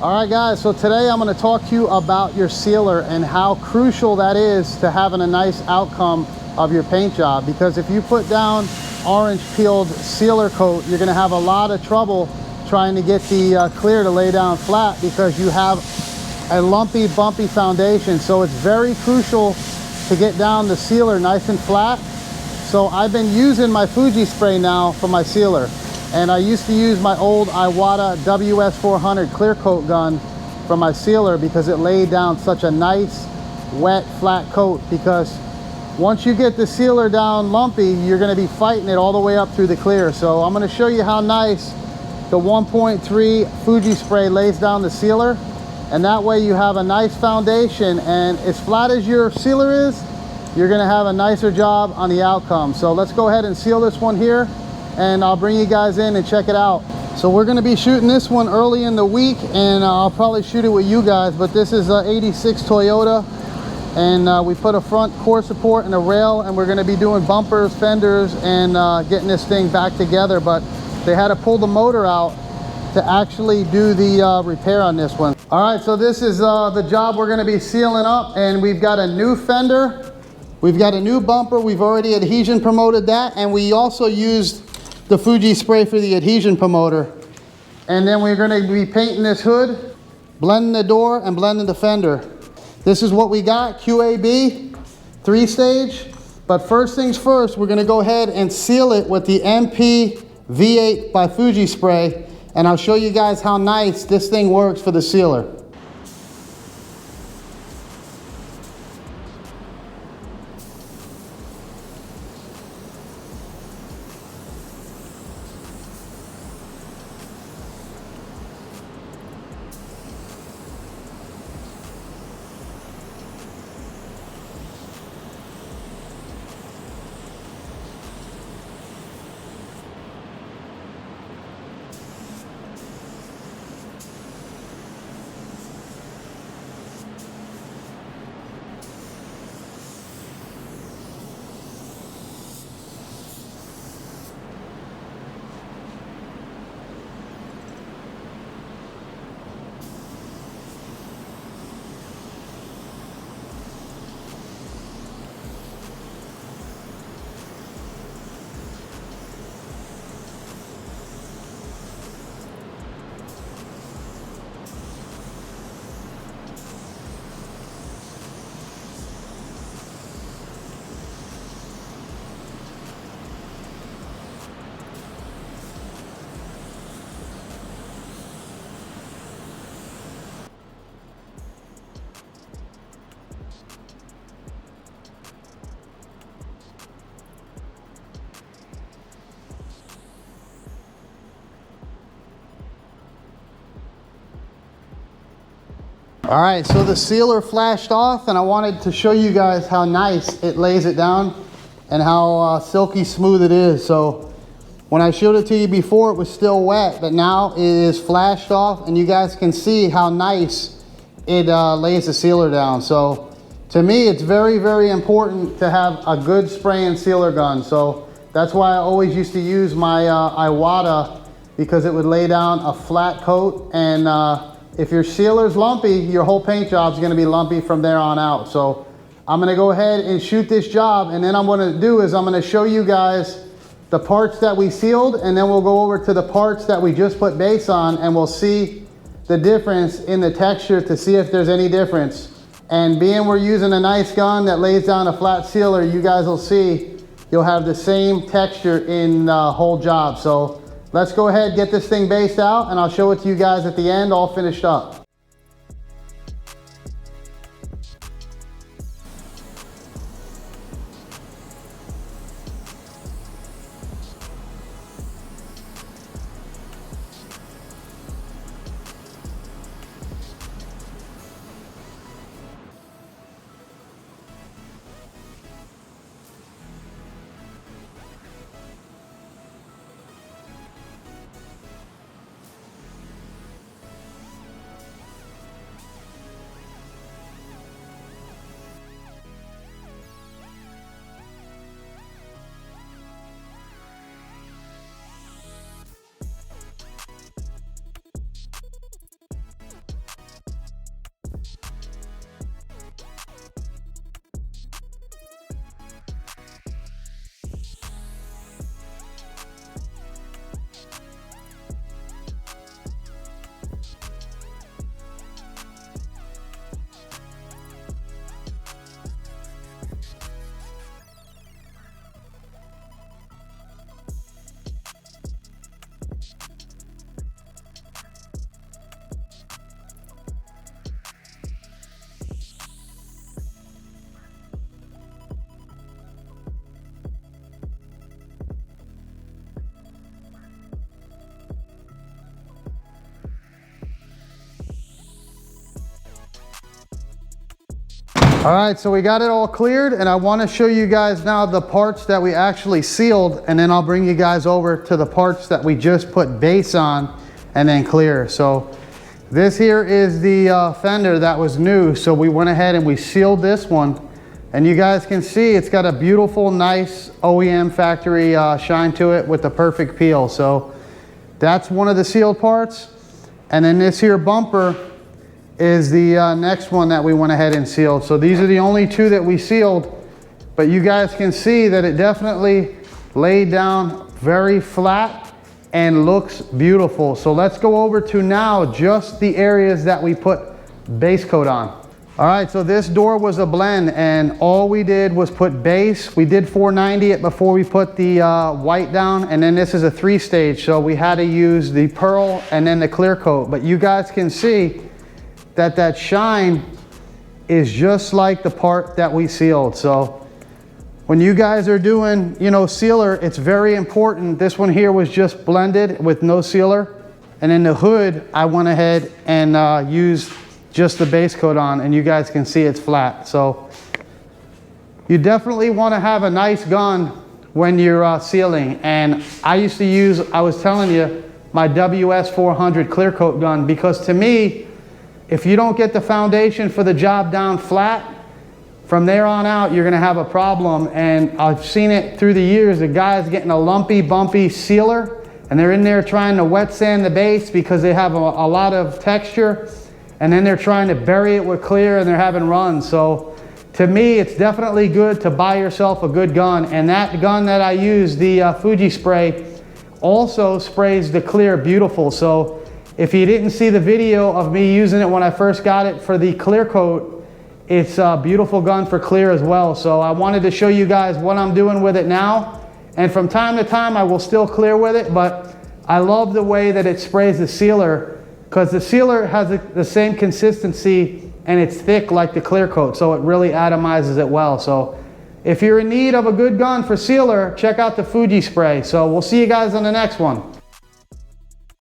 All right guys, so today I'm going to talk to you about your sealer and how crucial that is to having a nice outcome of your paint job. Because if you put down orange peeled sealer coat, you're going to have a lot of trouble trying to get the clear to lay down flat because you have a lumpy, bumpy foundation. So it's very crucial to get down the sealer nice and flat. So I've been using my Fuji spray now for my sealer. And I used to use my old Iwata WS400 clear coat gun for my sealer because it laid down such a nice, wet, flat coat. Because once you get the sealer down lumpy, you're going to be fighting it all the way up through the clear. So I'm going to show you how nice the 1.3 Fuji spray lays down the sealer. And that way you have a nice foundation, and as flat as your sealer is, you're going to have a nicer job on the outcome. So let's go ahead and seal this one here, and I'll bring you guys in and check it out. So we're going to be shooting this one early in the week, and I'll probably shoot it with you guys, but this is a 86 Toyota, and we put a front core support and a rail, and we're going to be doing bumpers, fenders, and getting this thing back together. But they had to pull the motor out to actually do the repair on this one. All right, so this is the job we're going to be sealing up, and we've got a new fender, we've got a new bumper, we've already adhesion promoted that, and we also used the Fuji spray for the adhesion promoter. And then we're going to be painting this hood, blending the door, and blending the fender. This is what we got, QAB, 3-stage. But first things first, we're going to go ahead and seal it with the MP V8 by Fuji spray, and I'll show you guys how nice this thing works for the sealer. All right, so the sealer flashed off, and I wanted to show you guys how nice it lays it down and how silky smooth it is. So when I showed it to you before, it was still wet, but now it is flashed off, and you guys can see how nice it lays the sealer down. So to me, it's very, very important to have a good spray and sealer gun. So that's why I always used to use my Iwata, because it would lay down a flat coat, and if your sealer's lumpy, your whole paint job's gonna be lumpy from there on out. So I'm gonna go ahead and shoot this job, and then I'm gonna do is I'm gonna show you guys the parts that we sealed, and then we'll go over to the parts that we just put base on, and we'll see the difference in the texture to see if there's any difference. And being we're using a nice gun that lays down a flat sealer, you guys will see you'll have the same texture in the whole job. So let's go ahead, get this thing based out, and I'll show it to you guys at the end, all finished up. All right, so we got it all cleared, and I want to show you guys now the parts that we actually sealed, and then I'll bring you guys over to the parts that we just put base on and then clear. So this here is the fender that was new, so we went ahead and we sealed this one, and you guys can see it's got a beautiful, nice OEM factory shine to it with the perfect peel. So that's one of the sealed parts, and then this here bumper is the next one that we went ahead and sealed. So these are the only two that we sealed, but you guys can see that it definitely laid down very flat and looks beautiful. So let's go over to now just the areas that we put base coat on. All right, so this door was a blend, and all we did was put base. We did 490 it before we put the white down, and then this is a 3-stage, so we had to use the pearl and then the clear coat. But you guys can see that shine is just like the part that we sealed. So when you guys are doing, you know, sealer, it's very important. This one here was just blended with no sealer, and in the hood I went ahead and used just the base coat on, and you guys can see it's flat. So you definitely want to have a nice gun when you're sealing. And I used to use, I was telling you, my WS400 clear coat gun, because to me, if you don't get the foundation for the job down flat, from there on out, you're gonna have a problem. And I've seen it through the years, the guy's getting a lumpy, bumpy sealer, and they're in there trying to wet sand the base because they have a lot of texture, and then they're trying to bury it with clear and they're having runs. So to me, it's definitely good to buy yourself a good gun. And that gun that I use, the Fuji spray, also sprays the clear beautiful. So if you didn't see the video of me using it when I first got it for the clear coat, it's a beautiful gun for clear as well. So I wanted to show you guys what I'm doing with it now. And from time to time, I will still clear with it, but I love the way that it sprays the sealer, because the sealer has the same consistency and it's thick like the clear coat. So it really atomizes it well. So if you're in need of a good gun for sealer, check out the Fuji spray. So we'll see you guys on the next one.